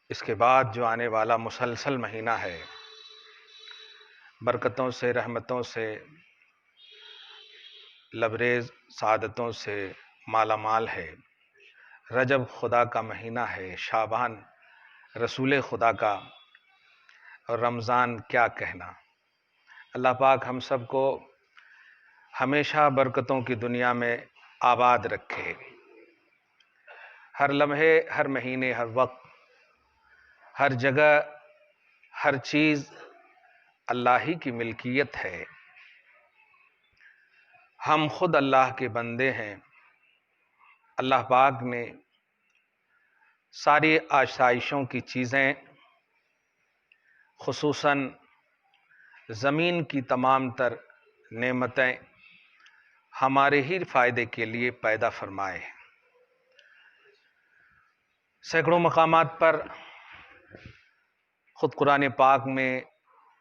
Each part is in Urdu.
اس کے بعد جو آنے والا مسلسل مہینہ ہے، برکتوں سے، رحمتوں سے، لبریز سعادتوں سے مالا مال ہے۔ رجب خدا کا مہینہ ہے، شعبان رسول خدا کا، اور رمضان کیا کہنا۔ اللہ پاک ہم سب کو ہمیشہ برکتوں کی دنیا میں آباد رکھے۔ ہر لمحے، ہر مہینے، ہر وقت، ہر جگہ، ہر چیز اللہ ہی کی ملکیت ہے۔ ہم خود اللہ کے بندے ہیں۔ اللہ پاک نے ساری آسائشوں کی چیزیں، خصوصاً زمین کی تمام تر نعمتیں ہمارے ہی فائدے کے لیے پیدا فرمائے ہیں۔ سینکڑوں مقامات پر خود قرآن پاک میں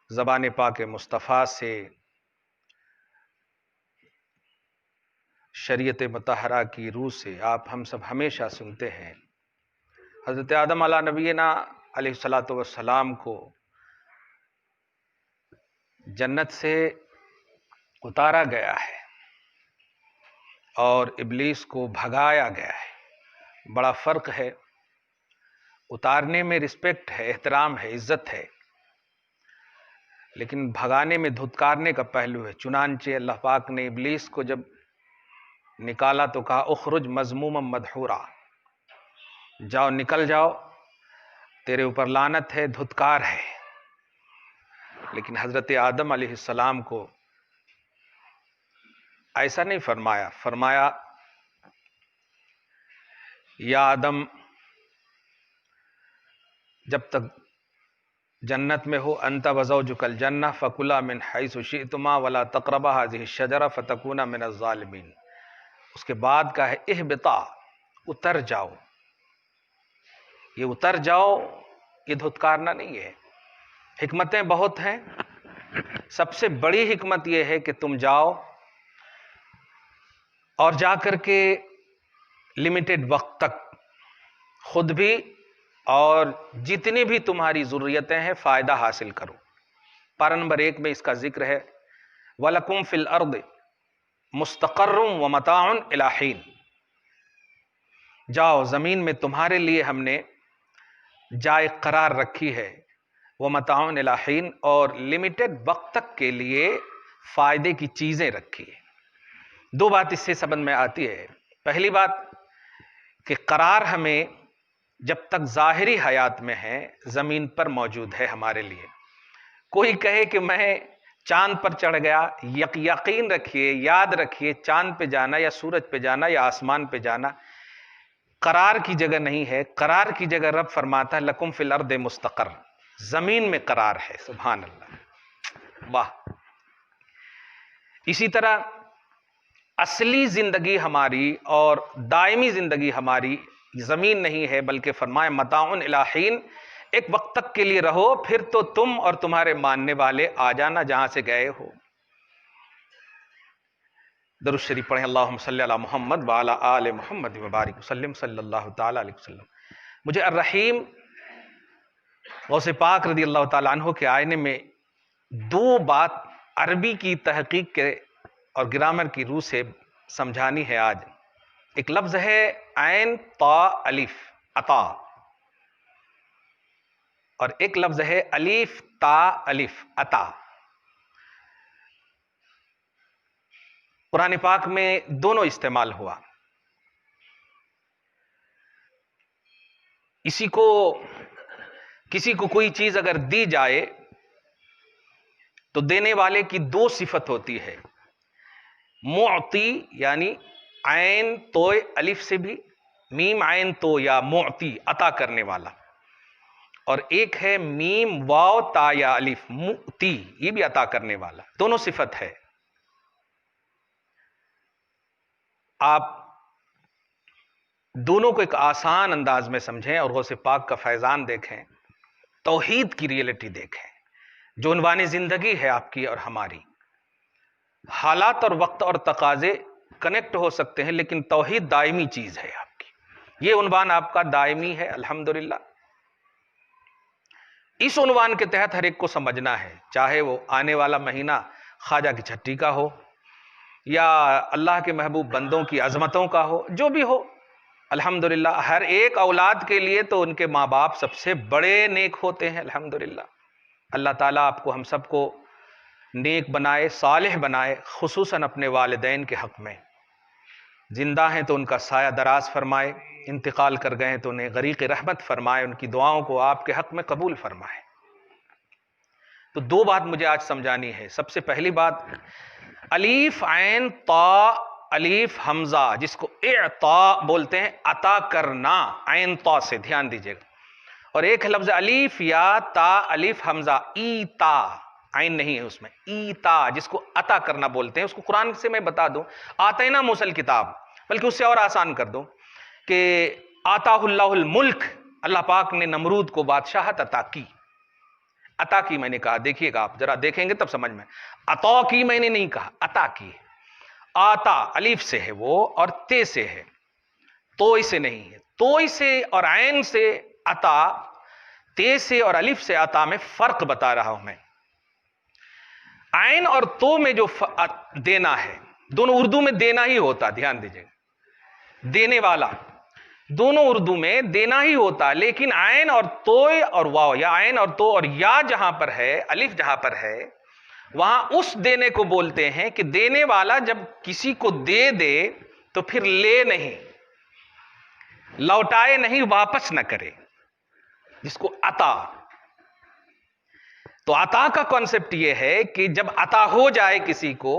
زبان پاک مصطفیٰ سے شریعت مطہرہ کی روح سے آپ ہم سب ہمیشہ سنتے ہیں، حضرت آدم علیہ نبینا علیہ الصلاۃ والسلام کو جنت سے اتارا گیا ہے اور ابلیس کو بھگایا گیا ہے۔ بڑا فرق ہے، اتارنے میں رسپیکٹ ہے، احترام ہے، عزت ہے، لیکن بھگانے میں دھتکارنے کا پہلو ہے۔ چنانچہ اللہ پاک نے ابلیس کو جب نکالا تو کہا اخرج مذموما مدحورا، جاؤ، نکل جاؤ، تیرے اوپر لعنت ہے، دھتکار ہے۔ لیکن حضرت آدم علیہ السلام کو ایسا نہیں فرمایا، فرمایا یا آدم، جب تک جنت میں ہو، انت وزوجک الجنہ فکلا من حیث شئتما ولا تقربا هذه الشجرہ فتکونا من الظالمین۔ اس کے بعد کا ہے اہبطا، اتر جاؤ۔ یہ اتر جاؤ، یہ دھتکارنا نہیں ہے۔ حکمتیں بہت ہیں، سب سے بڑی حکمت یہ ہے کہ تم جاؤ اور جا کر کے لمیٹڈ وقت تک خود بھی اور جتنی بھی تمہاری ضروریتیں ہیں فائدہ حاصل کرو۔ پارہ نمبر 1 میں اس کا ذکر ہے وَلَكُمْ فِي الْأَرْضِ مُسْتَقَرٌّ وَمَتَاعٌ إِلَىٰ حِينٍ۔ جاؤ، زمین میں تمہارے لیے ہم نے جائے قرار رکھی ہے، وَمَتَاعٌ إِلَىٰ حِينٍ، اور لمیٹڈ وقت تک کے لیے فائدے کی چیزیں رکھی ہے۔ دو بات اس سے سبب میں آتی ہے۔ پہلی بات کہ قرار ہمیں جب تک ظاہری حیات میں ہے زمین پر موجود ہے ہمارے لیے۔ کوئی کہے کہ میں چاند پر چڑھ گیا، یقین رکھیے، یاد رکھیے، چاند پہ جانا یا سورج پہ جانا یا آسمان پہ جانا قرار کی جگہ نہیں ہے۔ قرار کی جگہ رب فرماتا ہے لکم فی الارض مستقر، زمین میں قرار ہے۔ سبحان اللہ، واہ۔ اسی طرح اصلی زندگی ہماری اور دائمی زندگی ہماری زمین نہیں ہے، بلکہ فرمائے متاع الی حین، ایک وقت تک کے لیے رہو، پھر تو تم اور تمہارے ماننے والے آ جانا جہاں سے گئے ہو۔ درود شریف پڑھیں، اللہم صلی علی محمد وعلی آل محمد وبارک وسلم صلی اللہ تعالی علیہ وسلم۔ مجھے الرحیم غوث پاک رضی اللہ تعالیٰ عنہ کے آئینے میں دو بات عربی کی تحقیق کے اور گرامر کی روح سے سمجھانی ہے آج۔ ایک لفظ ہے عین تا الف، عطا، اور ایک لفظ ہے الف تا الف، عطا۔ قرآن پاک میں دونوں استعمال ہوا۔ کسی کو کوئی چیز اگر دی جائے تو دینے والے کی دو صفت ہوتی ہے، معطی یعنی عین تو الف سے بھی، میم عین تو یا معطی، عطا کرنے والا، اور ایک ہے میم واو تا یا الف، معطی، یہ بھی عطا کرنے والا، دونوں صفت ہے۔ آپ دونوں کو ایک آسان انداز میں سمجھیں اور غوث پاک کا فیضان دیکھیں، توحید کی ریئلٹی دیکھیں، جو عنوان زندگی ہے آپ کی اور ہماری۔ حالات اور وقت اور تقاضے کنیکٹ ہو سکتے ہیں، لیکن توحید دائمی چیز ہے آپ کی۔ یہ عنوان آپ کا دائمی ہے الحمدللہ۔ اس عنوان کے تحت ہر ایک کو سمجھنا ہے، چاہے وہ آنے والا مہینہ خواجہ کی چھٹی کا ہو یا اللہ کے محبوب بندوں کی عظمتوں کا ہو، جو بھی ہو الحمدللہ۔ ہر ایک اولاد کے لیے تو ان کے ماں باپ سب سے بڑے نیک ہوتے ہیں الحمدللہ۔ اللہ تعالیٰ آپ کو، ہم سب کو نیک بنائے، صالح بنائے، خصوصاً اپنے والدین کے حق میں۔ زندہ ہیں تو ان کا سایہ دراز فرمائے، انتقال کر گئے ہیں تو انہیں غریق رحمت فرمائے، ان کی دعاؤں کو آپ کے حق میں قبول فرمائے۔ تو دو بات مجھے آج سمجھانی ہے۔ سب سے پہلی بات، الف عین تا الف حمزہ جس کو اعطا بولتے ہیں، عطا کرنا، عین تا سے، دھیان دیجئے گا۔ اور ایک لفظ الف یا تا الف حمزہ، ایتا، عین نہیں ہے اس میں، ایتا جس کو عطا کرنا بولتے ہیں۔ اس کو قرآن سے میں بتا دوں، آتینا موسیٰ الکتاب، بلکہ اس سے اور آسان کر دوں کہ آتاہ اللہ الملک، اللہ پاک نے نمرود کو بادشاہت عطا کی۔ عطا کی میں نے کہا، دیکھیے گا آپ ذرا دیکھیں گے تب سمجھ میں، عطا کی میں نے نہیں کہا، عطا کی۔ آتا الف سے ہے وہ اور تے سے ہے، توئی سے نہیں ہے۔ توئی سے اور عین سے عطا، تے سے اور الف سے عطا میں فرق بتا رہا ہوں میں۔ عین اور تو میں جو دینا ہے، دونوں اردو میں دینا ہی ہوتا، دھیان دیجئے، دینے والا دونوں اردو میں دینا ہی ہوتا، لیکن عین اور تو اور واو، یا عین اور تو اور یا جہاں پر ہے، الف جہاں پر ہے، وہاں اس دینے کو بولتے ہیں کہ دینے والا جب کسی کو دے دے تو پھر لے نہیں، لوٹائے نہیں، واپس نہ کرے، جس کو عطا۔ تو عطا کا کانسیپٹ یہ ہے کہ جب عطا ہو جائے کسی کو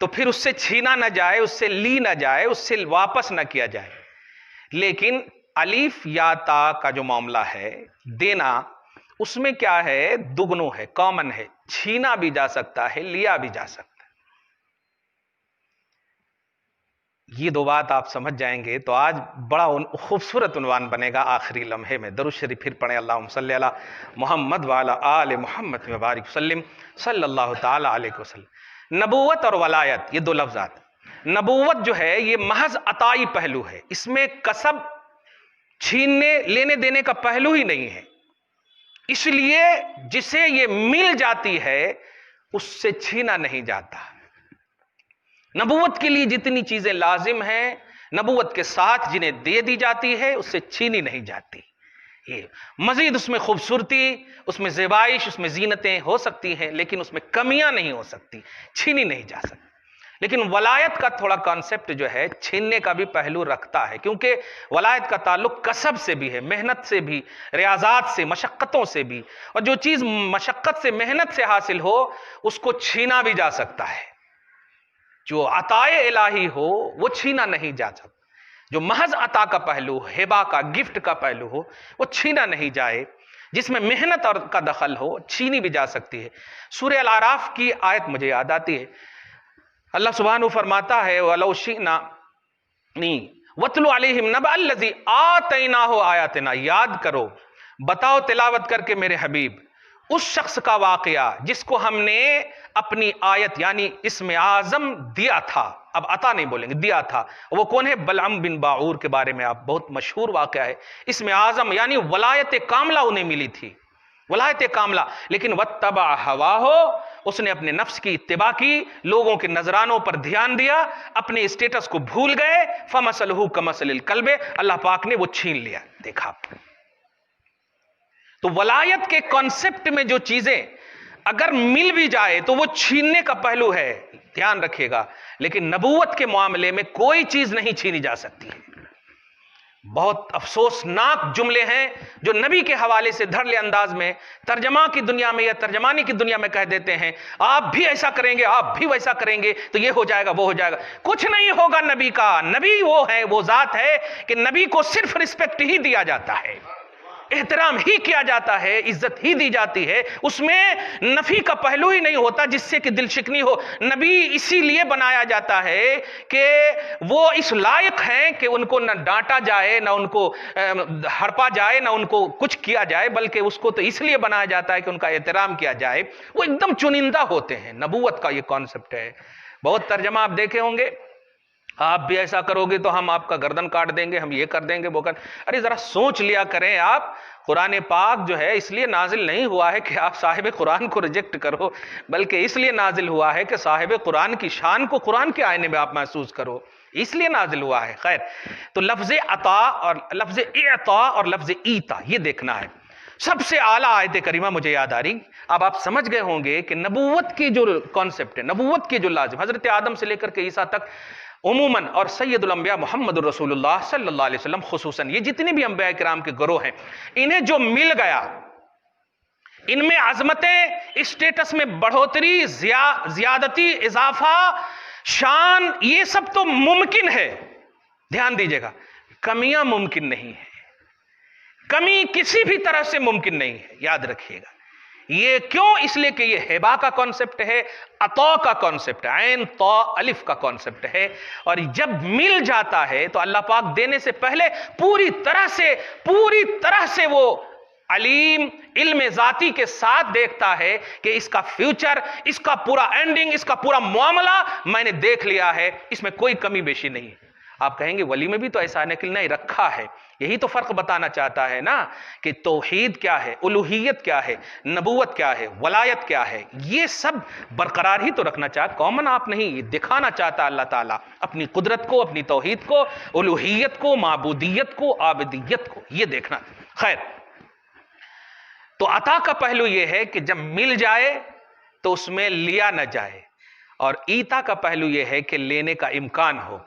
تو پھر اس سے چھینا نہ جائے، اس سے لی نہ جائے، اس سے واپس نہ کیا جائے۔ لیکن الف یا تا کا جو معاملہ ہے دینا، اس میں کیا ہے، دگنو ہے، کامن ہے، چھینا بھی جا سکتا ہے، لیا بھی جا سکتا ہے۔ یہ دو بات آپ سمجھ جائیں گے تو آج بڑا خوبصورت عنوان بنے گا۔ آخری لمحے میں درود شریف پھر پڑھیں، اللہم صلی علی محمد وعلی آل محمد وبارک وسلم صلی اللہ تعالی علیہ وسلم۔ نبوت اور ولایت، یہ دو لفظات۔ نبوت جو ہے یہ محض عطائی پہلو ہے، اس میں کسب، چھیننے لینے دینے کا پہلو ہی نہیں ہے، اس لیے جسے یہ مل جاتی ہے اس سے چھینا نہیں جاتا۔ نبوت کے لیے جتنی چیزیں لازم ہیں، نبوت کے ساتھ جنہیں دے دی جاتی ہے اس سے چھینی نہیں جاتی۔ یہ مزید اس میں خوبصورتی، اس میں زیبائش، اس میں زینتیں ہو سکتی ہیں، لیکن اس میں کمیاں نہیں ہو سکتی، چھینی نہیں جا سکتی۔ لیکن ولایت کا تھوڑا کانسیپٹ جو ہے چھیننے کا بھی پہلو رکھتا ہے، کیونکہ ولایت کا تعلق کسب سے بھی ہے، محنت سے بھی، ریاضات سے، مشقتوں سے بھی، اور جو چیز مشقت سے، محنت سے حاصل ہو اس کو چھینا بھی جا سکتا ہے۔ جو عطائے الہی ہو وہ چھینا نہیں جا سکتا، جو محض عطا کا پہلو، ہبہ کا، گفٹ کا پہلو ہو وہ چھینا نہیں جائے، جس میں محنت اور کا دخل ہو چھینی بھی جا سکتی ہے۔ سورہ الاعراف کی آیت مجھے یاد آتی ہے، اللہ سبحانہ فرماتا ہے وَلَوْ شِئْنَا وَاتْلُ عَلَيْهِمْ نَبَأَ الَّذِي آتَيْنَاهُ آیَاتِنَا، یاد کرو، بتاؤ تلاوت کر کے میرے حبیب اس شخص کا واقعہ جس کو ہم نے اپنی آیت یعنی اسم اعظم دیا تھا، اب عطا نہیں بولیں گے، دیا تھا۔ وہ کون ہے؟ بلعم بن باعور کے بارے میں آپ بہت مشہور واقعہ ہے۔ اسم اعظم یعنی ولایت کاملہ انہیں ملی تھی، ولایت کاملہ، لیکن وَاتَّبَعَ هَوَاهُ، اس نے اپنے نفس کی اتباع کی، لوگوں کے نذرانوں پر دھیان دیا، اپنے اسٹیٹس کو بھول گئے، فَمَثَلُهُ كَمَثَلِ الْكَلْبِ، اللہ پاک نے وہ چھین لیا۔ دیکھا تو ولایت کے کانسیپٹ میں جو چیزیں اگر مل بھی جائے تو وہ چھیننے کا پہلو ہے، دھیان رکھیے گا، لیکن نبوت کے معاملے میں کوئی چیز نہیں چھینی جا سکتی ہے۔ بہت افسوسناک جملے ہیں جو نبی کے حوالے سے دھڑلے انداز میں ترجمہ کی دنیا میں یا ترجمانی کی دنیا میں کہہ دیتے ہیں، آپ بھی ایسا کریں گے، آپ بھی ویسا کریں گے تو یہ ہو جائے گا، وہ ہو جائے گا۔ کچھ نہیں ہوگا نبی کا، نبی وہ ہے، وہ ذات ہے کہ نبی کو صرف رسپیکٹ ہی دیا جاتا ہے، احترام ہی کیا جاتا ہے، عزت ہی دی جاتی ہے، اس میں نفی کا پہلو ہی نہیں ہوتا جس سے کہ دل شکنی ہو۔ نبی اسی لیے بنایا جاتا ہے کہ وہ اس لائق ہیں کہ ان کو نہ ڈانٹا جائے، نہ ان کو ہڑپا جائے، نہ ان کو کچھ کیا جائے، بلکہ اس کو تو اس لیے بنایا جاتا ہے کہ ان کا احترام کیا جائے۔ وہ ایک دم چنندہ ہوتے ہیں، نبوت کا یہ کانسیپٹ ہے۔ بہت ترجمہ آپ دیکھے ہوں گے، آپ بھی ایسا کرو گے تو ہم آپ کا گردن کاٹ دیں گے، ہم یہ کر دیں گے وہ کر. ارے ذرا سوچ لیا کریں آپ. قرآن پاک جو ہے اس لیے نازل نہیں ہوا ہے کہ آپ صاحب قرآن کو ریجیکٹ کرو، بلکہ اس لیے نازل ہوا ہے کہ صاحب قرآن کی شان کو قرآن کے آئینے میں آپ محسوس کرو، اس لیے نازل ہوا ہے. خیر، تو لفظ عطا اور لفظ اعطاء اور لفظ ایتا یہ دیکھنا ہے. سب سے اعلیٰ آیت کریمہ مجھے یاد آ رہی، اب آپ سمجھ گئے ہوں گے کہ نبوت کی جو کانسیپٹ ہے، نبوت کے جو لازم، حضرت آدم سے لے کر کے عیسیٰ تک عموماً، اور سید الانبیاء محمد الرسول اللہ صلی اللہ علیہ وسلم خصوصاً، یہ جتنے بھی انبیاء کرام کے گروہ ہیں، انہیں جو مل گیا، ان میں عظمتیں، اسٹیٹس میں بڑھوتری، زیادتی، اضافہ، شان، یہ سب تو ممکن ہے. دھیان دیجئے گا، کمیاں ممکن نہیں ہیں. کمی کسی بھی طرح سے ممکن نہیں ہے، یاد رکھیے گا. یہ کیوں؟ اس لیے کہ یہ ہبا کا کانسیپٹ ہے، عطا کا کانسیپٹ ہے، عین طا الف کا کانسیپٹ ہے. اور جب مل جاتا ہے تو اللہ پاک دینے سے پہلے پوری طرح سے وہ علیم، علم ذاتی کے ساتھ دیکھتا ہے کہ اس کا فیوچر، اس کا پورا اینڈنگ، اس کا پورا معاملہ میں نے دیکھ لیا ہے، اس میں کوئی کمی بیشی نہیں. آپ کہیں گے ولی میں بھی تو ایسا نہیں رکھا ہے. یہی تو فرق بتانا چاہتا ہے نا کہ توحید کیا ہے، الوہیت کیا ہے، نبوت کیا ہے، ولایت کیا ہے، یہ سب برقرار ہی تو رکھنا چاہتا. کامن آپ نہیں، یہ دکھانا چاہتا اللہ تعالیٰ اپنی قدرت کو، اپنی توحید کو، الوہیت کو، معبودیت کو، عابدیت کو، یہ دیکھنا. خیر، تو عطا کا پہلو یہ ہے کہ جب مل جائے تو اس میں لیا نہ جائے، اور ایتا کا پہلو یہ ہے کہ لینے کا امکان ہو.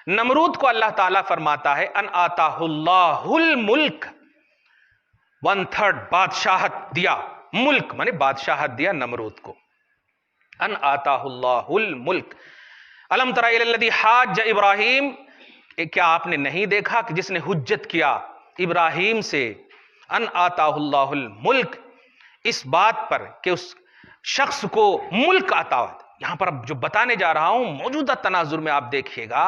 نمرود کو اللہ تعالیٰ فرماتا ہے ان آتاہ اللہ الملک، 1/3 بادشاہت دیا. ملک مانے بادشاہت دیا نمرود کو. ان آتاہ اللہ الملک. الم تر الی الذی حاج ابراہیم، کیا آپ نے نہیں دیکھا کہ جس نے حجت کیا ابراہیم سے؟ ان آتاہ اللہ الملک، اس بات پر کہ اس شخص کو ملک عطا. یہاں پر اب جو بتانے جا رہا ہوں موجودہ تناظر میں آپ دیکھیے گا،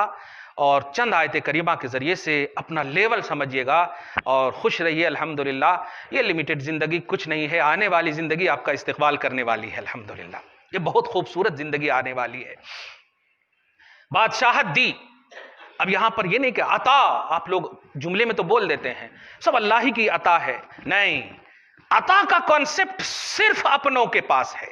اور چند آیت کریمہ کے ذریعے سے اپنا لیول سمجھیے گا اور خوش رہیے. الحمدللہ یہ لمیٹڈ زندگی کچھ نہیں ہے، آنے والی زندگی آپ کا استقبال کرنے والی ہے. الحمدللہ یہ بہت خوبصورت زندگی آنے والی ہے. بادشاہت دی. اب یہاں پر یہ نہیں کہ عطا آپ لوگ جملے میں تو بول دیتے ہیں سب اللہ ہی کی عطا ہے، نہیں. عطا کا کانسیپٹ صرف اپنوں کے پاس ہے.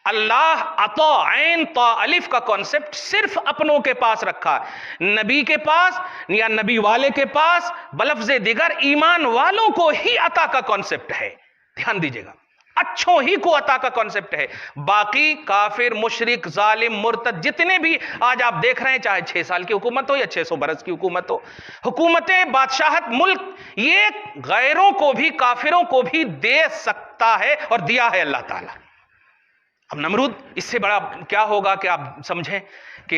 اللہ عطا، عین طا الف کا کانسیپٹ صرف اپنوں کے پاس رکھا. نبی کے پاس یا نبی والے کے پاس بلفظ دیگر ایمان والوں کو ہی عطا کا کانسیپٹ ہے. دھیان دیجئے گا، اچھوں ہی کو عطا کا کانسیپٹ ہے. باقی کافر، مشرک، ظالم، مرتد جتنے بھی آج آپ دیکھ رہے ہیں، چاہے 6 سال کی حکومت ہو یا 600 برس کی حکومت ہو، حکومتیں، بادشاہت، ملک، یہ غیروں کو بھی، کافروں کو بھی دے سکتا ہے اور دیا ہے اللہ تعالیٰ. اب نمرود اس سے بڑا کیا ہوگا کہ آپ سمجھیں کہ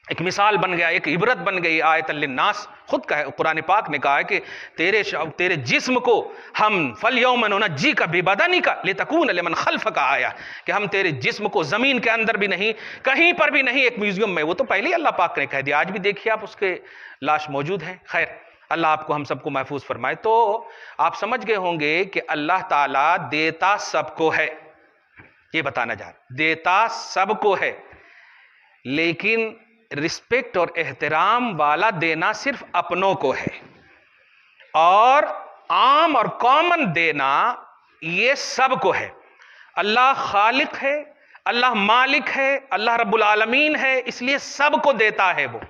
ایک مثال بن گیا، ایک عبرت بن گئی. آیت للناس، خود قرآن پاک نے کہا ہے کہ تیرے جسم کو ہم فَالْيَوْمَ نُنَجِّيكَ بِبَدَنِكَ لِتَكُونَ لِمَنْ خَلْفَكَ آیَةً، کہ ہم تیرے جسم کو زمین کے اندر بھی نہیں، کہیں پر بھی نہیں، ایک میوزیم میں، وہ تو پہلے ہی اللہ پاک نے کہہ دیا، آج بھی دیکھیے آپ اس کے لاش موجود ہیں. خیر، اللہ آپ کو ہم سب کو محفوظ فرمائے. تو آپ سمجھ گئے ہوں گے کہ اللہ تعالیٰ دیتا سب کو ہے، یہ بتانا جا رہا، دیتا سب کو ہے، لیکن رسپیکٹ اور احترام والا دینا صرف اپنوں کو ہے، اور عام اور کامن دینا یہ سب کو ہے. اللہ خالق ہے، اللہ مالک ہے، اللہ رب العالمین ہے، اس لیے سب کو دیتا ہے وہ.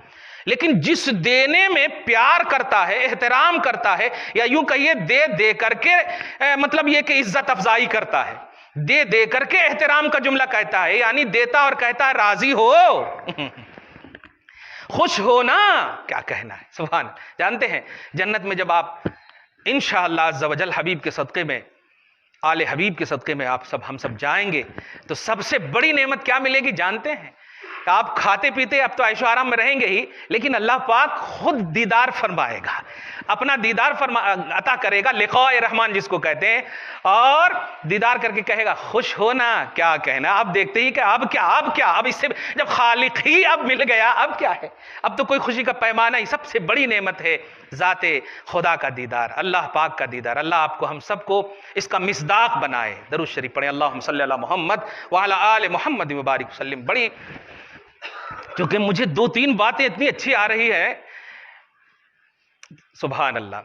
لیکن جس دینے میں پیار کرتا ہے، احترام کرتا ہے، یا یوں کہیے دے کر کے مطلب یہ کہ عزت افزائی کرتا ہے، دے کر کے احترام کا جملہ کہتا ہے، یعنی دیتا اور کہتا ہے راضی ہو، خوش ہو نا، کیا کہنا ہے. سبحان. جانتے ہیں جنت میں جب آپ انشاءاللہ عز و جل حبیب کے صدقے میں، آل حبیب کے صدقے میں ہم سب جائیں گے، تو سب سے بڑی نعمت کیا ملے گی جانتے ہیں؟ آپ کھاتے پیتے اب تو عیش و آرام میں رہیں گے ہی، لیکن اللہ پاک خود دیدار فرمائے گا، اپنا دیدار عطا کرے گا، لقاء رحمان جس کو کہتے ہیں، اور دیدار کر کے کہے گا خوش ہونا. کیا کہنا، اب دیکھتے ہی کہ اب کیا اب اس سے جب خالق ہی اب مل گیا، اب کیا ہے، اب تو کوئی خوشی کا پیمانہ ہی. سب سے بڑی نعمت ہے ذات خدا کا دیدار، اللہ پاک کا دیدار. اللہ آپ کو ہم سب کو اس کا مصداق بنائے. درود شریف پڑھیں، اللہم صلی علی محمد وعلی آل محمد وبارک وسلم. بڑی کیونکہ مجھے 2-3 باتیں اتنی اچھی آ رہی ہے، سبحان اللہ.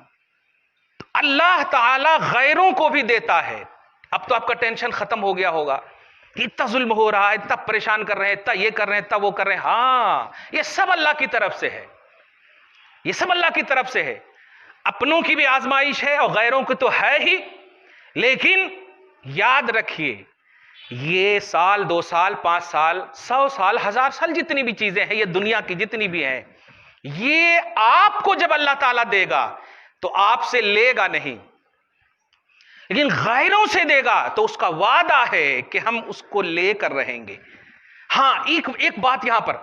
اللہ تعالی غیروں کو بھی دیتا ہے. اب تو آپ کا ٹینشن ختم ہو گیا ہوگا کہ اتنا ظلم ہو رہا ہے، اتنا پریشان کر رہے ہیں، اتنا یہ کر رہے ہیں، اتنا وہ کر رہے ہیں. ہاں، یہ سب اللہ کی طرف سے ہے، یہ سب اللہ کی طرف سے ہے. اپنوں کی بھی آزمائش ہے اور غیروں کی تو ہے ہی. لیکن یاد رکھیے، یہ سال 2 سال 5 سال 100 سال 1000 سال جتنی بھی چیزیں ہیں، یہ دنیا کی جتنی بھی ہیں، یہ آپ کو جب اللہ تعالیٰ دے گا تو آپ سے لے گا نہیں، لیکن غیروں سے دے گا تو اس کا وعدہ ہے کہ ہم اس کو لے کر رہیں گے. ہاں، ایک بات یہاں پر،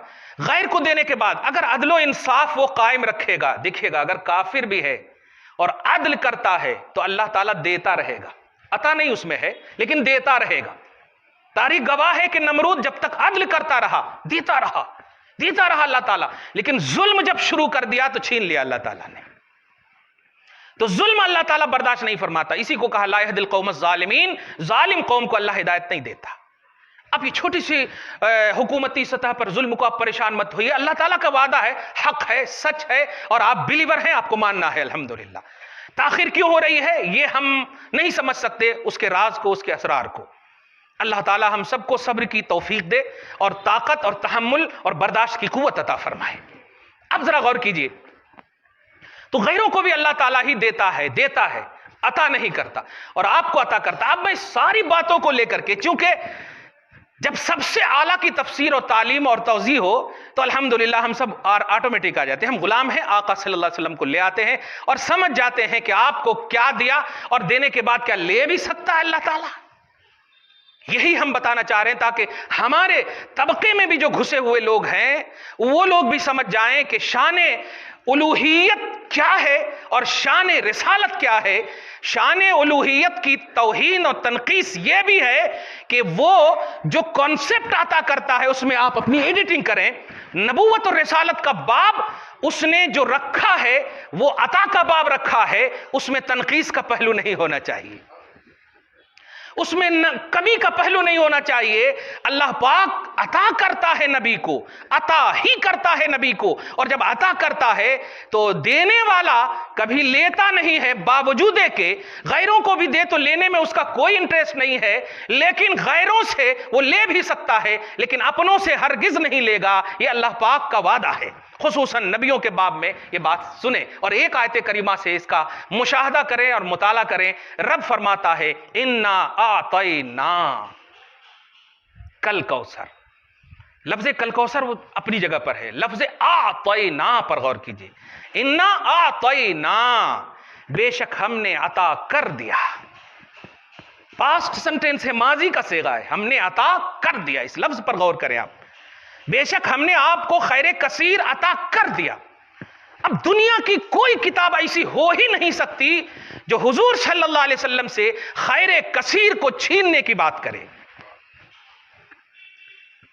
غیر کو دینے کے بعد اگر عدل و انصاف وہ قائم رکھے گا، دیکھیے گا اگر کافر بھی ہے اور عدل کرتا ہے تو اللہ تعالیٰ دیتا رہے گا. عطا نہیں اس میں ہے لیکن دیتا رہے گا. تاریخ گواہ ہے کہ نمرود جب تک عدل کرتا رہا، دیتا رہا اللہ تعالیٰ. لیکن ظلم جب شروع کر دیا تو چھین لیا اللہ تعالیٰ نے. تو ظلم اللہ تعالیٰ برداشت نہیں فرماتا. اسی کو کہا لا یہدی القوم الظالمین، ظالم قوم کو اللہ ہدایت نہیں دیتا. اب یہ چھوٹی سی حکومتی سطح پر ظلم کو آپ پریشان مت ہوئیے. اللہ تعالیٰ کا وعدہ ہے، حق ہے، سچ ہے، اور آپ بلیور ہیں، آپ کو ماننا ہے. الحمدللہ. تاخیر کیوں ہو رہی ہے یہ ہم نہیں سمجھ سکتے، اس کے راز کو، اس کے اسرار کو. اللہ تعالیٰ ہم سب کو صبر کی توفیق دے اور طاقت اور تحمل اور برداشت کی قوت عطا فرمائے. اب ذرا غور کیجئے، تو غیروں کو بھی اللہ تعالیٰ ہی دیتا ہے، عطا نہیں کرتا، اور آپ کو عطا کرتا. اب میں ساری باتوں کو لے کر کے، چونکہ جب سب سے اعلیٰ کی تفسیر اور تعلیم اور توضیح ہو تو الحمدللہ ہم سب آٹومیٹک آ جاتے ہیں. ہم غلام ہیں، آقا صلی اللہ علیہ وسلم کو لے آتے ہیں اور سمجھ جاتے ہیں کہ آپ کو کیا دیا اور دینے کے بعد کیا لے بھی سکتا ہے اللہ تعالیٰ. یہی ہم بتانا چاہ رہے ہیں تاکہ ہمارے طبقے میں بھی جو گھسے ہوئے لوگ ہیں وہ لوگ بھی سمجھ جائیں کہ شان الوہیت کیا ہے اور شان رسالت کیا ہے. شان الوہیت کی توہین اور تنقیص یہ بھی ہے کہ وہ جو کانسیپٹ عطا کرتا ہے اس میں آپ اپنی ایڈیٹنگ کریں. نبوت اور رسالت کا باب اس نے جو رکھا ہے وہ عطا کا باب رکھا ہے، اس میں تنقیص کا پہلو نہیں ہونا چاہیے، اس میں کمی کا پہلو نہیں ہونا چاہیے. اللہ پاک عطا کرتا ہے نبی کو، عطا ہی کرتا ہے نبی کو، اور جب عطا کرتا ہے تو دینے والا کبھی لیتا نہیں ہے، باوجود کہ غیروں کو بھی دے تو لینے میں اس کا کوئی انٹرسٹ نہیں ہے، لیکن غیروں سے وہ لے بھی سکتا ہے لیکن اپنوں سے ہرگز نہیں لے گا. یہ اللہ پاک کا وعدہ ہے. خصوصاً نبیوں کے باب میں یہ بات سنیں اور ایک آیت کریمہ سے اس کا مشاہدہ کریں اور مطالعہ کریں. رب فرماتا ہے انا اعطینا کل کوثر. لفظ کل کوثر وہ اپنی جگہ پر ہے، لفظ اعطینا پر غور کیجئے. انا اعطینا، بے شک ہم نے عطا کر دیا. پاسٹ سنٹینس ہے، ماضی کا صیغہ ہے، ہم نے عطا کر دیا. اس لفظ پر غور کریں آپ. بے شک ہم نے آپ کو خیر کثیر عطا کر دیا. اب دنیا کی کوئی کتاب ایسی ہو ہی نہیں سکتی جو حضور صلی اللہ علیہ وسلم سے خیر کثیر کو چھیننے کی بات کرے.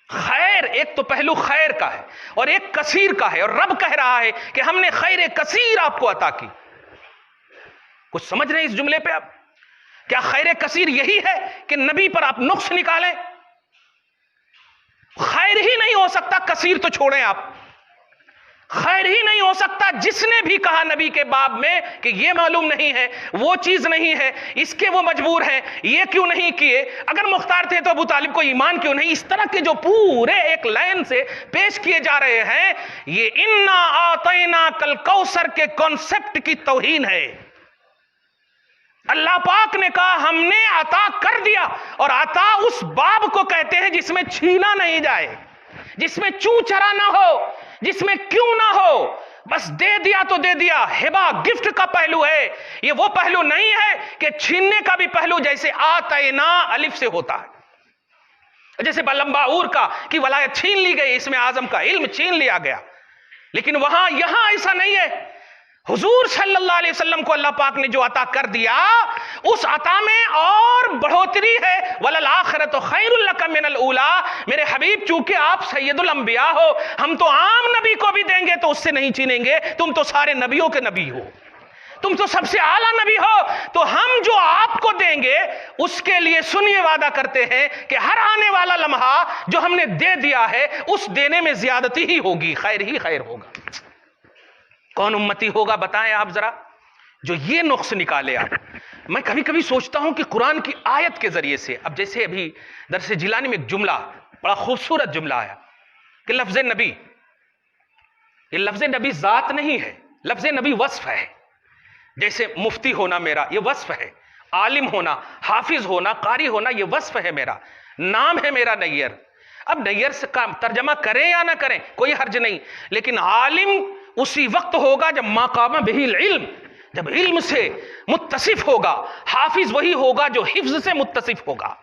خیر ایک تو پہلو خیر کا ہے اور ایک کثیر کا ہے، اور رب کہہ رہا ہے کہ ہم نے خیر کثیر آپ کو عطا کی. کچھ سمجھ رہے ہیں اس جملے پہ آپ؟ کیا خیر کثیر یہی ہے کہ نبی پر آپ نقص نکالیں؟ خیر ہی نہیں ہو سکتا، کثیر تو چھوڑیں آپ. خیر ہی نہیں ہو سکتا. جس نے بھی کہا نبی کے باب میں کہ یہ معلوم نہیں ہے، وہ چیز نہیں ہے، اس کے وہ مجبور ہیں، یہ کیوں نہیں کیے، اگر مختار تھے تو ابو طالب کو ایمان کیوں نہیں، اس طرح کے جو پورے ایک لائن سے پیش کیے جا رہے ہیں، یہ انا اعطینا کل کوثر کے کانسیپٹ کی توہین ہے. اللہ پاک نے کہا ہم نے عطا کر دیا، اور عطا اس باب کو کہتے ہیں جس میں چھینا نہیں جائے، جس میں چوں چرا نہ ہو، جس میں کیوں نہ ہو، بس دے دیا تو دے دیا. ہبہ گفٹ کا پہلو ہے، یہ وہ پہلو نہیں ہے کہ چھیننے کا بھی پہلو جیسے آتینا الف سے ہوتا ہے، جیسے بلمباور کا کہ ولایت چھین لی گئی، اس میں اعظم کا علم چھین لیا گیا. لیکن یہاں ایسا نہیں ہے. حضور صلی اللہ علیہ وسلم کو اللہ پاک نے جو عطا کر دیا اس عطا میں اور بڑھوتری ہے. وَلَلْآخِرَةُ خَيْرٌ لَكَ مِنَ الْأُولَىٰ. میرے حبیب چونکہ آپ سید الانبیاء ہو، ہم تو عام نبی کو بھی دیں گے تو اس سے نہیں چھینیں گے، تم تو سارے نبیوں کے نبی ہو. تم تو سب سے اعلیٰ نبی ہو، تو ہم جو آپ کو دیں گے اس کے لیے سنیے وعدہ کرتے ہیں کہ ہر آنے والا لمحہ جو ہم نے دے دیا ہے اس دینے میں زیادتی ہی ہوگی، خیر ہی خیر ہوگا۔ کون امتی ہوگا بتائیں آپ ذرا جو یہ نقص نکالے؟ آپ میں کبھی کبھی سوچتا ہوں کہ قرآن کی آیت کے ذریعے سے، اب جیسے ابھی درس جیلانی میں ایک جملہ، بڑا خوبصورت جملہ آیا کہ لفظ نبی، یہ لفظ نبی ذات نہیں ہے، لفظ نبی وصف ہے۔ جیسے مفتی ہونا میرا یہ وصف ہے، عالم ہونا، حافظ ہونا، قاری ہونا یہ وصف ہے میرا، نام ہے میرا نیر۔ اب نیر سے ترجمہ کریں یا نہ کریں کوئی حرج نہیں، لیکن عالم اسی وقت ہوگا جب ما قام بہ العلم، جب علم سے متصف ہوگا۔ حافظ وہی ہوگا جو حفظ سے متصف ہوگا۔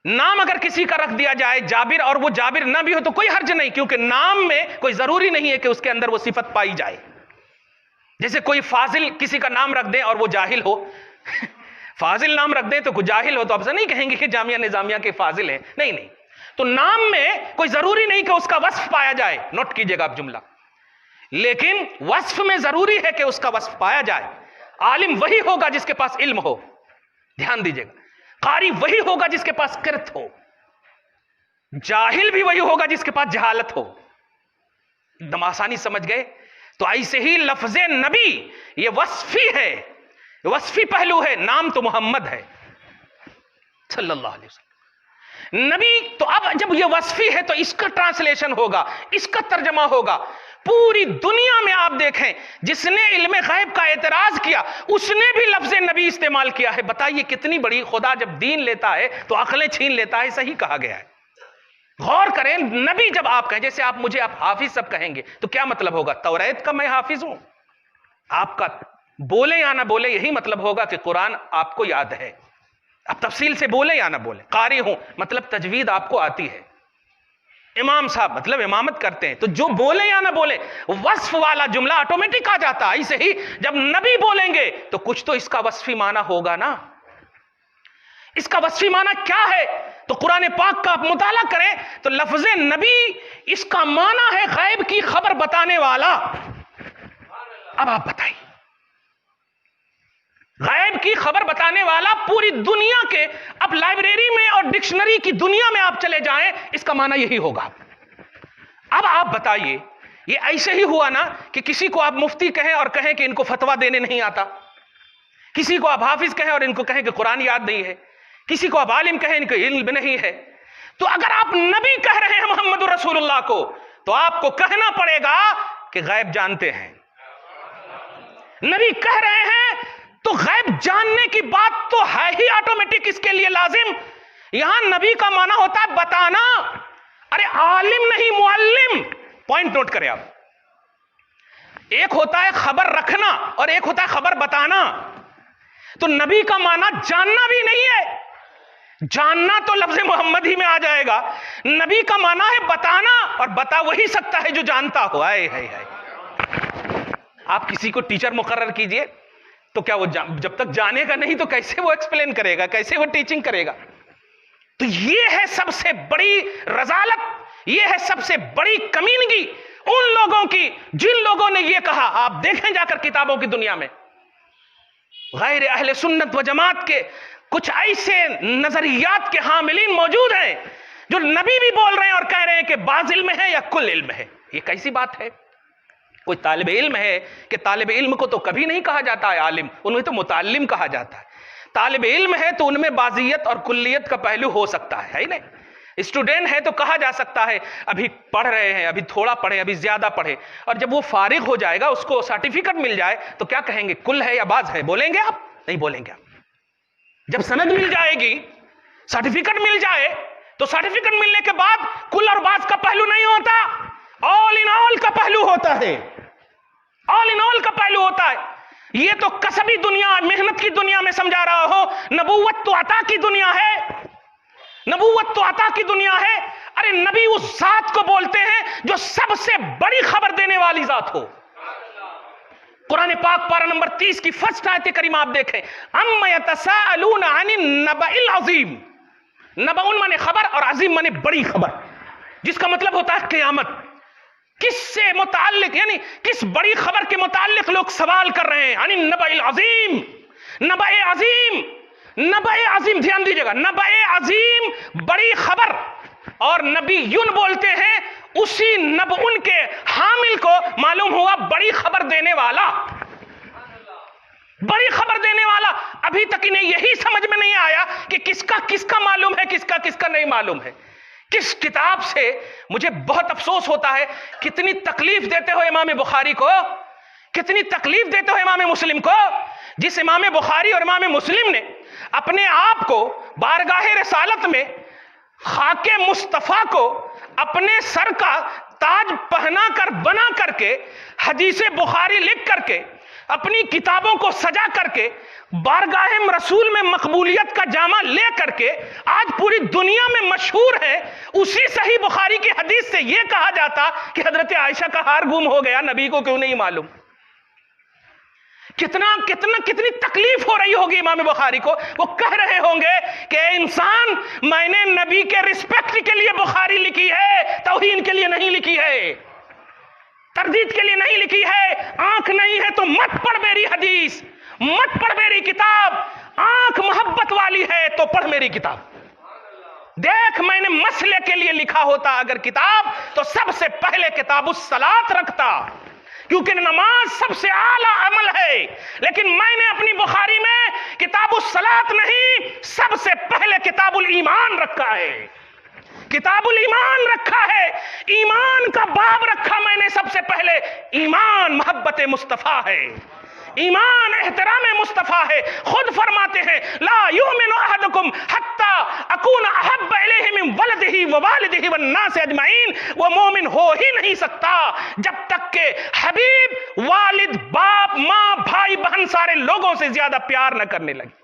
نام اگر کسی کا رکھ دیا جائے جابر اور وہ جابر نہ بھی ہو تو کوئی حرج نہیں، کیونکہ نام میں کوئی ضروری نہیں ہے کہ اس کے اندر وہ صفت پائی جائے۔ جیسے کوئی فاضل کسی کا نام رکھ دیں اور وہ جاہل ہو، فاضل نام رکھ دیں تو کوئی جاہل ہو تو آپ سے نہیں کہیں گے کہ جامعہ نظامیہ کے فاضل ہیں، نہیں نہیں۔ تو نام میں کوئی ضروری نہیں کہ اس کا وصف پایا جائے، نوٹ کیجئے گا آپ جملہ، لیکن وصف میں ضروری ہے کہ اس کا وصف پایا جائے۔ عالم وہی ہوگا جس کے پاس علم ہو، دھیان دیجئے گا۔ قاری وہی ہوگا جس کے پاس قرت ہو، جاہل بھی وہی ہوگا جس کے پاس جہالت ہو۔ ایک دم آسانی سمجھ گئے؟ تو ایسے ہی لفظ نبی یہ وصفی ہے، یہ وصفی پہلو ہے، نام تو محمد ہے صلی اللہ علیہ وسلم۔ نبی تو اب جب یہ وصفی ہے تو اس کا ٹرانسلیشن ہوگا، اس کا ترجمہ ہوگا۔ پوری دنیا میں آپ دیکھیں جس نے علم غیب کا اعتراض کیا اس نے بھی لفظ نبی استعمال کیا ہے۔ بتائیے کتنی بڑی، خدا جب دین لیتا ہے تو عقلیں چھین لیتا ہے، صحیح کہا گیا ہے۔ غور کریں، نبی جب آپ کہیں، جیسے آپ مجھے آپ حافظ سب کہیں گے تو کیا مطلب ہوگا؟ توریت کا میں حافظ ہوں؟ آپ کا بولے یا نہ بولے یہی مطلب ہوگا کہ قرآن آپ کو یاد ہے، اب تفصیل سے بولے یا نہ بولے۔ قاری ہوں مطلب تجوید آپ کو آتی ہے۔ امام صاحب مطلب امامت کرتے ہیں، تو جو بولے یا نہ بولے وصف والا جملہ آٹومیٹک آ جاتا ہے۔ ایسے ہی جب نبی بولیں گے تو کچھ تو اس کا وصفی معنی ہوگا نا۔ اس کا وصفی معنی کیا ہے؟ تو قرآن پاک کا آپ مطالعہ کریں تو لفظ نبی اس کا معنی ہے غیب کی خبر بتانے والا۔ اب آپ بتائیے، غیب کی خبر بتانے والا پوری دنیا کے، اب لائبریری میں اور ڈکشنری کی دنیا میں آپ چلے جائیں اس کا معنی یہی ہوگا۔ اب آپ بتائیے، یہ ایسے ہی ہوا نا کہ کسی کو آپ مفتی کہیں اور کہیں کہ ان کو فتویٰ دینے نہیں آتا، کسی کو آپ حافظ کہیں اور ان کو کہیں کہ قرآن یاد نہیں ہے، کسی کو آپ عالم کہیں ان کو علم نہیں ہے۔ تو اگر آپ نبی کہہ رہے ہیں محمد رسول اللہ کو تو آپ کو کہنا پڑے گا کہ غیب جانتے ہیں۔ نبی کہہ رہے ہیں تو غیب جاننے کی بات تو ہے ہی آٹومیٹک اس کے لیے لازم۔ یہاں نبی کا معنی ہوتا ہے بتانا، ارے عالم نہیں معلم۔ پوائنٹ نوٹ کریں آپ، ایک ہوتا ہے خبر رکھنا اور ایک ہوتا ہے خبر بتانا۔ تو نبی کا معنی جاننا بھی نہیں ہے، جاننا تو لفظ محمد ہی میں آ جائے گا۔ نبی کا معنی ہے بتانا، اور بتا وہی سکتا ہے جو جانتا ہو۔ آپ کسی کو ٹیچر مقرر کیجئے تو کیا وہ جب تک جانے گا نہیں تو کیسے وہ ایکسپلین کرے گا، کیسے وہ ٹیچنگ کرے گا؟ تو یہ ہے سب سے بڑی رذالت، یہ ہے سب سے بڑی کمینگی ان لوگوں کی جن لوگوں نے یہ کہا۔ آپ دیکھیں جا کر کتابوں کی دنیا میں غیر اہل سنت و جماعت کے کچھ ایسے نظریات کے حاملین موجود ہیں جو نبی بھی بول رہے ہیں اور کہہ رہے ہیں کہ بعض علم ہے یا کل علم ہے۔ یہ کیسی بات ہے؟ کوئی طالب علم ہے کہ طالب علم کو تو کبھی نہیں کہا جاتا ہے عالم، انہیں تو متعلم کہا جاتا ہے۔ طالب علم ہے تو ان میں بعضیت اور کلیت کا پہلو ہو سکتا ہے نہیں؟ اسٹوڈنٹ ہے تو کہا جا سکتا ہے ابھی پڑھ رہے ہیں، ابھی تھوڑا پڑھے، ابھی زیادہ پڑھے، اور جب وہ فارغ ہو جائے گا اس کو سرٹیفکیٹ مل جائے تو کیا کہیں گے؟ کل ہے یا بعض ہے؟ بولیں گے آپ؟ نہیں بولیں گے آپ۔ جب سند مل جائے گی، سرٹیفکیٹ مل جائے تو سرٹیفکیٹ ملنے کے بعد کل اور بعض کا پہلو نہیں ہوتا، آل ان آل کا پہلو ہوتا ہے، آل ان آل کا پہلو ہوتا ہے۔ یہ تو کسبی دنیا، محنت کی دنیا میں سمجھا رہا ہو، نبوت تو عطا کی دنیا ہے، نبوت تو عطا کی دنیا ہے۔ ارے نبی اس ذات کو بولتے ہیں جو سب سے بڑی خبر دینے والی ذات ہو۔ قرآن پاک پارہ نمبر 30 کی فرسٹ آیت کریمہ آپ دیکھیں، اَمَّ يَتَسَاءَلُونَ عَنِ النَّبَإِ الْعَظِيمِ۔ نبأ مانے خبر اور عظیم مانے بڑی خبر، جس کا مطلب ہوتا ہے قیامت۔ کس سے متعلق، یعنی کس بڑی خبر کے متعلق لوگ سوال کر رہے ہیں؟ یعنی نبأ العظیم، نبأ عظیم، نبأ عظیم، دھیان دیجیے گا، نبأ عظیم، بڑی خبر، اور نبی یون بولتے ہیں اسی نبأ کے حامل کو معلوم ہوا بڑی خبر دینے والا، بڑی خبر دینے والا۔ ابھی تک انہیں یہی سمجھ میں نہیں آیا کہ کس کا معلوم ہے، کس کا نہیں معلوم ہے، کس کتاب سے۔ مجھے بہت افسوس ہوتا ہے، کتنی تکلیف دیتے ہو امام بخاری کو، کتنی تکلیف دیتے ہو امام مسلم کو، جس امام بخاری اور امام مسلم نے اپنے آپ کو بارگاہ رسالت میں خاک مصطفیٰ کو اپنے سر کا تاج پہنا کر، بنا کر کے، حدیث بخاری لکھ کر کے، اپنی کتابوں کو سجا کر کے، بارگاہ رسول میں مقبولیت کا جامہ لے کر کے آج پوری دنیا میں مشہور ہے، اسی صحیح بخاری کی حدیث سے یہ کہا جاتا کہ حضرت عائشہ کا ہار گم ہو گیا، نبی کو کیوں نہیں معلوم؟ کتنی تکلیف ہو رہی ہوگی امام بخاری کو۔ وہ کہہ رہے ہوں گے کہ اے انسان، میں نے نبی کے رسپیکٹ کے لیے بخاری لکھی ہے، توہین کے لیے نہیں لکھی ہے، تردید کے لیے نہیں لکھی ہے۔ آنکھ نہیں ہے تو مت پڑھ میری حدیث، مت پڑھ میری کتاب۔ آنکھ محبت والی ہے تو پڑھ میری کتاب۔ دیکھ، میں نے مسئلے کے لیے لکھا ہوتا اگر کتاب تو سب سے پہلے کتاب الصلاۃ رکھتا، کیونکہ نماز سب سے اعلیٰ عمل ہے، لیکن میں نے اپنی بخاری میں کتاب الصلاۃ نہیں، سب سے پہلے کتاب الایمان رکھا ہے، کتاب الایمان رکھا ہے، ایمان کا باب رکھا میں نے سب سے پہلے۔ ایمان محبت مصطفیٰ ہے، ایمان احترام مصطفیٰ ہے۔ خود فرماتے ہیں لا یؤمن احدکم حتی اکون احب الیہ من ولدہ ووالدہ والناس اجمعین۔ وہ مومن ہو ہی نہیں سکتا جب تک کہ حبیب والد، باپ، ماں، بھائی، بہن، سارے لوگوں سے زیادہ پیار نہ کرنے لگے،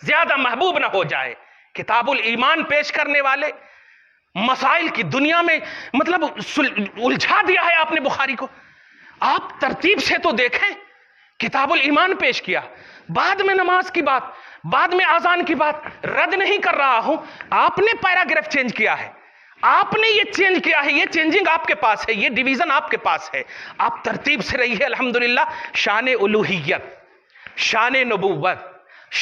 زیادہ محبوب نہ ہو جائے۔ کتاب الایمان پیش کرنے والے مسائل کی دنیا میں مطلب الجھا دیا ہے آپ نے بخاری کو۔ آپ ترتیب سے تو دیکھیں، کتاب الایمان پیش کیا، بعد میں نماز کی بات، بعد میں اذان کی بات۔ رد نہیں کر رہا ہوں، آپ نے پیراگراف چینج کیا ہے، آپ نے یہ چینج کیا ہے، یہ چینجنگ آپ کے پاس ہے، یہ ڈیویژن آپ کے پاس ہے۔ آپ ترتیب سے رہی ہے الحمدللہ۔ شان الوہیت، شان نبوت،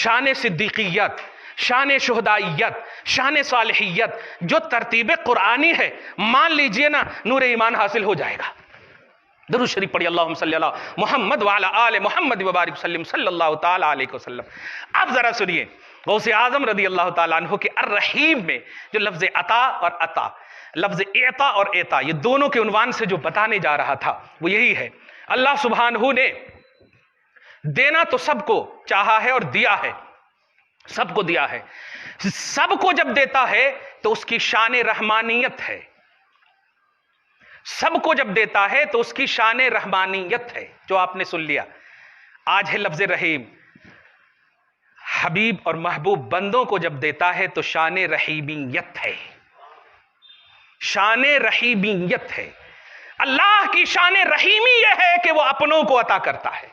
شان صدیقیت، شان شہدائیت، شان صالحیت، جو ترتیب قرآنی ہے، مان لیجئے نا، نور ایمان حاصل ہو جائے گا۔ درود شریف پڑھی، اللہم صلی اللہ محمد وعلی آل محمد وبارک وسلم صلی اللہ تعالی علیہ وسلم۔ اب ذرا سنیے، غوث اعظم رضی اللہ تعالیٰ عنہ کے الرحیم میں جو لفظ عطا اور عطا، لفظ اعطا اور اعطا، یہ دونوں کے عنوان سے جو بتانے جا رہا تھا وہ یہی ہے، اللہ سبحانہ نے دینا تو سب کو چاہا ہے اور دیا ہے، سب کو دیا ہے۔ سب کو جب دیتا ہے تو اس کی شان رحمانیت ہے، سب کو جب دیتا ہے تو اس کی شان رحمانیت ہے، جو آپ نے سن لیا۔ آج ہے لفظ رحیم، حبیب اور محبوب بندوں کو جب دیتا ہے تو شان رحیمیت ہے، شان رحیمیت ہے۔ اللہ کی شان رحیمی یہ ہے کہ وہ اپنوں کو عطا کرتا ہے،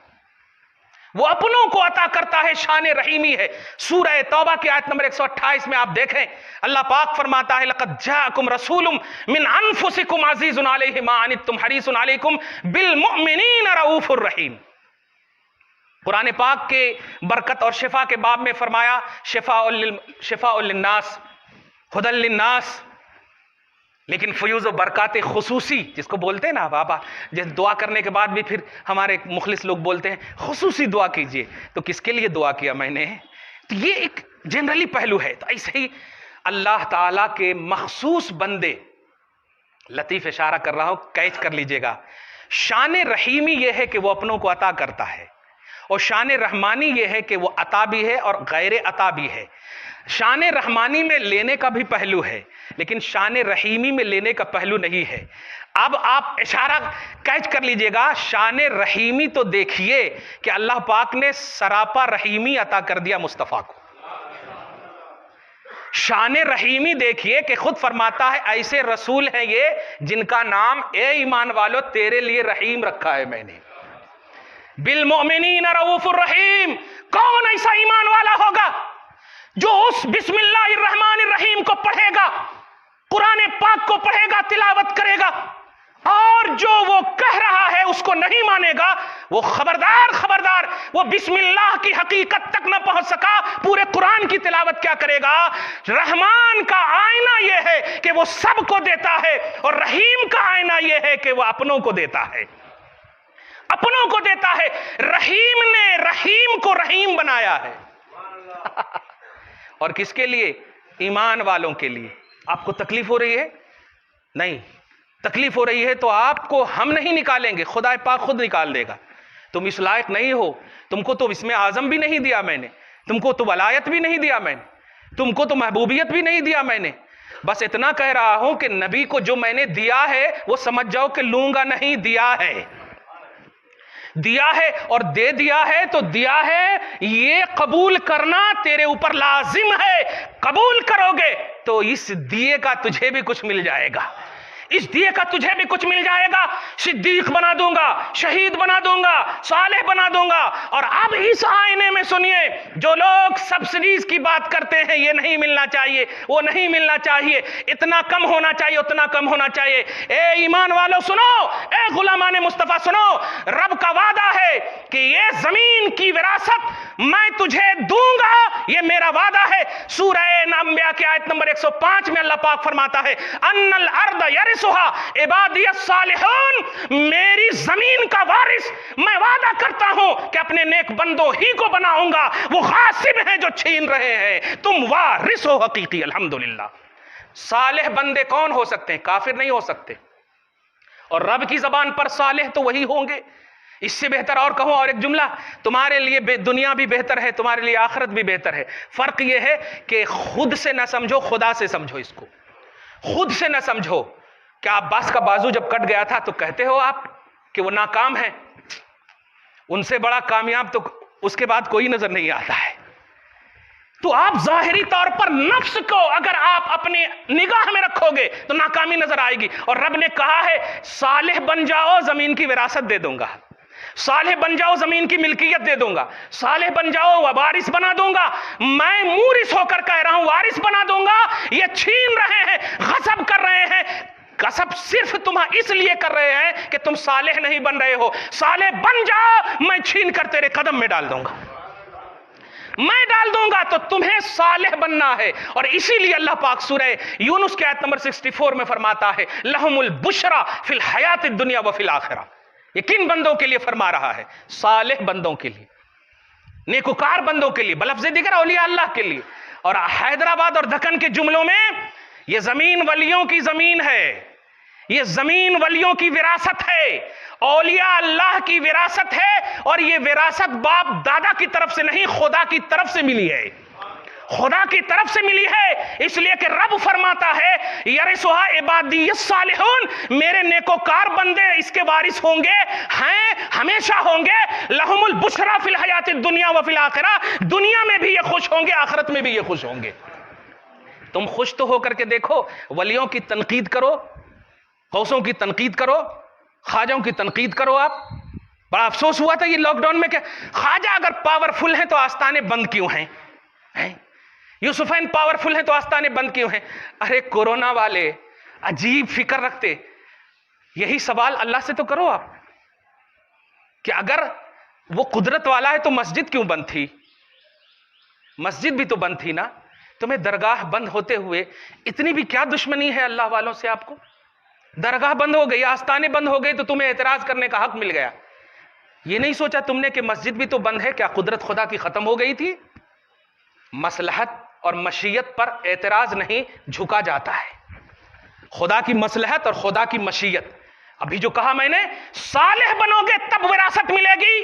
وہ اپنوں کو عطا کرتا ہے، شان رحیمی ہے۔ سورہ توبہ کی آیت نمبر 128 میں آپ دیکھیں، اللہ پاک فرماتا ہے لَقَدْ جَاءَكُمْ رَسُولٌ مِّنْ أَنفُسِكُمْ عَزِيزٌ عَلَيْهِ مَا عَنِتُّمْ حَرِيصٌ عَلَيْكُمْ بِالْمُؤْمِنِينَ رَءُوفٌ الرَّحِيمٌ۔ قرآن پاک کے برکت اور شفا کے باب میں فرمایا شفاء للناس، ہدی للناس، لیکن فیوز و برکات خصوصی جس کو بولتے ہیں نا بابا، جس دعا کرنے کے بعد بھی پھر ہمارے مخلص لوگ بولتے ہیں خصوصی دعا کیجئے، تو کس کے لیے دعا کیا میں نے؟ تو یہ ایک جنرلی پہلو ہے۔ تو ایسے ہی اللہ تعالیٰ کے مخصوص بندے، لطیف اشارہ کر رہا ہوں، کیچ کر لیجئے گا، شان رحیمی یہ ہے کہ وہ اپنوں کو عطا کرتا ہے، اور شان رحمانی یہ ہے کہ وہ عطا بھی ہے اور غیر عطا بھی ہے۔ شان رحمانی میں لینے کا بھی پہلو ہے، لیکن شان رحیمی میں لینے کا پہلو نہیں ہے۔ اب آپ اشارہ کیچ کر لیجئے گا، شان رحیمی تو دیکھیے کہ اللہ پاک نے سراپا رحیمی عطا کر دیا مصطفیٰ کو۔ شان رحیمی دیکھیے کہ خود فرماتا ہے ایسے رسول ہیں یہ جن کا نام اے ایمان والو تیرے لیے رحیم رکھا ہے میں نے، بالمؤمنین رؤوف الرحیم۔ کون ایسا ایمان والا ہوگا جو اس بسم اللہ الرحمن الرحیم کو پڑھے گا، قرآن پاک کو پڑھے گا، تلاوت کرے گا، اور جو وہ کہہ رہا ہے اس کو نہیں مانے گا، وہ خبردار خبردار، وہ بسم اللہ کی حقیقت تک نہ پہنچ سکا، پورے قرآن کی تلاوت کیا کرے گا؟ رحمان کا آئینہ یہ ہے کہ وہ سب کو دیتا ہے، اور رحیم کا آئینہ یہ ہے کہ وہ اپنوں کو دیتا ہے، اپنوں کو دیتا ہے۔ رحیم نے رحیم کو رحیم بنایا ہے اور کس کے لیے؟ ایمان والوں کے لیے۔ آپ کو تکلیف ہو رہی ہے؟ نہیں، تکلیف ہو رہی ہے تو آپ کو ہم نہیں نکالیں گے، خدا پاک خود نکال دے گا۔ تم اس لائق نہیں ہو، تم کو تو اسم اعظم بھی نہیں دیا میں نے، تم کو تو ولایت بھی نہیں دیا میں نے، تم کو تو محبوبیت بھی نہیں دیا میں نے۔ بس اتنا کہہ رہا ہوں کہ نبی کو جو میں نے دیا ہے وہ سمجھ جاؤ کہ لوں گا نہیں، دیا ہے، دیا ہے، اور دے دیا ہے تو دیا ہے، یہ قبول کرنا تیرے اوپر لازم ہے۔ قبول کرو گے تو اس دیے کا تجھے بھی کچھ مل جائے گا، اس دیے کا تجھے بھی کچھ مل جائے گا۔ صدیق بنا دوں گا، شہید بنا دوں گا، صالح بنا دوں گا۔ اور اب اس آئینے میں سنیے، جو لوگ سبسڈیز کی بات کرتے ہیں، یہ نہیں ملنا چاہیے، وہ نہیں ملنا چاہیے، اتنا کم ہونا چاہیے، اتنا کم ہونا چاہیے۔ اے ایمان والو سنو، اے غلامان مصطفیٰ سنو، رب کا وعدہ ہے کہ یہ زمین کی وراثت میں تجھے دوں گا، یہ میرا وعدہ ہے۔ سورہ انبیاء کی آیت نمبر 105 میں اللہ پاک فرماتا ہے، ان الارض یرثها عبادی الصالحون، میری زمین کا وارث میں وعدہ کرتا ہوں کہ اپنے نیک بندوں ہی کو بناؤں گا، وہ غاصب ہیں جو چھین رہے ہیں، تم وارث ہو حقیقی۔ الحمدللہ۔ صالح بندے کون ہو سکتے ہیں؟ کافر نہیں ہو سکتے، اور رب کی زبان پر صالح تو وہی ہوں گے۔ اس سے بہتر اور کہوں، اور ایک جملہ، تمہارے لیے دنیا بھی بہتر ہے، تمہارے لیے آخرت بھی بہتر ہے۔ فرق یہ ہے کہ خود سے نہ سمجھو، خدا سے سمجھو۔ اس کو خود سے نہ سمجھو۔ کیا عباس کا بازو جب کٹ گیا تھا تو کہتے ہو آپ کہ وہ ناکام ہے؟ ان سے بڑا کامیاب تو اس کے بعد کوئی نظر نہیں آتا ہے۔ تو آپ ظاہری طور پر نفس کو اگر آپ اپنے نگاہ میں رکھو گے تو ناکامی نظر آئے گی۔ اور رب نے کہا ہے صالح بن جاؤ، زمین کی وراثت دے دوں گا، صالح بن جاؤ، زمین کی ملکیت دے دوں گا، صالح بن جاؤ، وارث بنا دوں گا۔ میں مورث ہو کر کہہ رہا ہوں، وارث بنا دوں گا۔ یہ چھین رہے ہیں، غصب کر رہے ہیں، غصب صرف تم اس لیے کر رہے ہیں کہ تم صالح نہیں بن رہے ہو۔ صالح بن جاؤ، میں چھین کر تیرے قدم میں ڈال دوں گا، میں ڈال دوں گا۔ تو تمہیں صالح بننا ہے، اور اسی لیے اللہ پاک سورہ یونس کی آیت نمبر 64 میں فرماتا ہے لہم البشرا فی الحیات الدنیا وفی الآخرہ۔ یہ کن بندوں کے لیے فرما رہا ہے؟ صالح بندوں کے لیے، نیکوکار بندوں کے لیے، بلفظ دیگر اولیاء اللہ کے لیے۔ اور حیدرآباد اور دکن کے جملوں میں یہ زمین ولیوں کی زمین ہے، یہ زمین ولیوں کی وراثت ہے، اولیاء اللہ کی وراثت ہے، اور یہ وراثت باپ دادا کی طرف سے نہیں، خدا کی طرف سے ملی ہے، خدا کی طرف سے ملی ہے۔ اس لیے کہ رب فرماتا ہے یرثھا عبادی الصالحون، میرے نیکوکار بندے اس کے وارث ہوں گے، ہیں، ہمیشہ ہوں گے۔ لہم البشرا فی الحیات الدنیا وفی الآخرہ، دنیا میں بھی یہ خوش ہوں گے، آخرت میں بھی یہ خوش ہوں گے۔ تم خوش تو ہو کر کے دیکھو، ولیوں کی تنقید کرو، غوثوں کی تنقید کرو، خواجوں کی تنقید کرو۔ آپ بڑا افسوس ہوا تھا یہ لاک ڈاؤن میں کہ خواجہ اگر پاورفل ہیں تو آستانے بند کیوں ہیں، یوسفین پاورفل ہیں تو آستانے بند کیوں ہیں؟ ارے کورونا والے عجیب فکر رکھتے، یہی سوال اللہ سے تو کرو آپ کہ اگر وہ قدرت والا ہے تو مسجد کیوں بند تھی؟ مسجد بھی تو بند تھی نا۔ تمہیں درگاہ بند ہوتے ہوئے اتنی بھی کیا دشمنی ہے اللہ والوں سے؟ آپ کو درگاہ بند ہو گئی، آستانے بند ہو گئے تو تمہیں اعتراض کرنے کا حق مل گیا۔ یہ نہیں سوچا تم نے کہ مسجد بھی تو بند ہے، کیا قدرت خدا کی ختم ہو گئی تھی؟ مصلحت اور مشیت پر اعتراض نہیں جھکا جاتا ہے، خدا کی مصلحت اور خدا کی مشیت۔ ابھی جو کہا میں نے، صالح بنو گے تب وراثت ملے گی،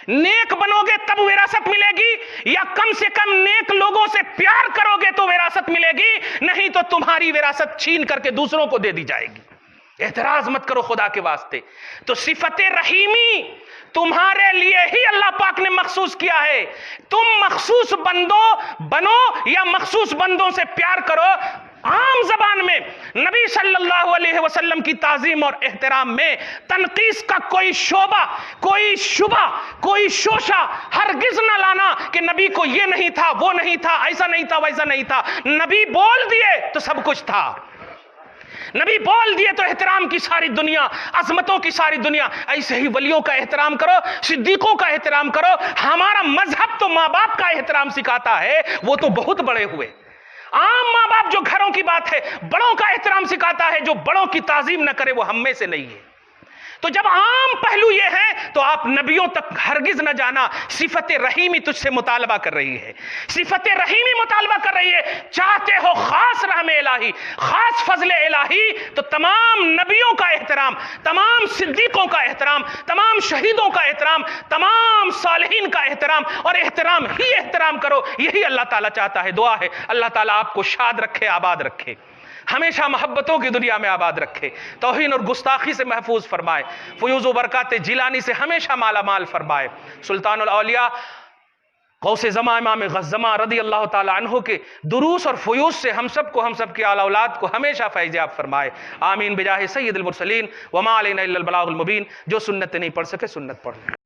نیک بنو گے تب وراثت ملے گی، یا کم سے کم نیک لوگوں سے پیار کرو گے تو وراثت ملے گی، نہیں تو تمہاری وراثت چھین کر کے دوسروں کو دے دی جائے گی۔ اعتراض مت کرو خدا کے واسطے۔ تو صفت رحیمی تمہارے لیے ہی اللہ پاک نے مخصوص کیا ہے۔ تم مخصوص بندوں بنو یا مخصوص بندوں سے پیار کرو۔ عام زبان میں نبی صلی اللہ علیہ وسلم کی تعظیم اور احترام میں تنقیص کا کوئی شعبہ، کوئی شبہ، کوئی شوشہ ہرگز نہ لانا کہ نبی کو یہ نہیں تھا، وہ نہیں تھا، ایسا نہیں تھا، ویسا نہیں تھا۔ نبی بول دیے تو سب کچھ تھا۔ نبی بول دیے تو احترام کی ساری دنیا، عظمتوں کی ساری دنیا۔ ایسے ہی ولیوں کا احترام کرو، صدیقوں کا احترام کرو۔ ہمارا مذہب تو ماں باپ کا احترام سکھاتا ہے، وہ تو بہت بڑے ہوئے۔ عام ماں باپ جو گھروں کی بات ہے، بڑوں کا احترام سکھاتا ہے، جو بڑوں کی تعظیم نہ کرے وہ ہم میں سے نہیں ہے۔ تو جب عام پہلو یہ ہے تو آپ نبیوں تک ہرگز نہ جانا۔ صفت رحیمی تجھ سے مطالبہ کر رہی ہے، صفت رحیمی مطالبہ کر رہی ہے۔ چاہتے ہو خاص رحم الہی، خاص فضل الہی، تو تمام نبیوں کا احترام، تمام صدیقوں کا احترام، تمام شہیدوں کا احترام، تمام صالحین کا احترام، اور احترام ہی احترام کرو۔ یہی اللہ تعالیٰ چاہتا ہے۔ دعا ہے اللہ تعالیٰ آپ کو شاد رکھے، آباد رکھے، ہمیشہ محبتوں کی دنیا میں آباد رکھے، توہین اور گستاخی سے محفوظ فرمائے، فیوز و برکات جیلانی سے ہمیشہ مالا مال فرمائے۔ سلطان الاولیاء غوث زمان امام غزما رضی اللہ تعالی عنہ کے دروس اور فیوز سے ہم سب کی اعلی اولاد کو ہمیشہ فیض یاب فرمائے۔ آمین بجاہ سید المرسلین۔ وما علینا الا البلاغ المبین۔ جو سنت نہیں پڑھ سکے سنت پڑھ لیں۔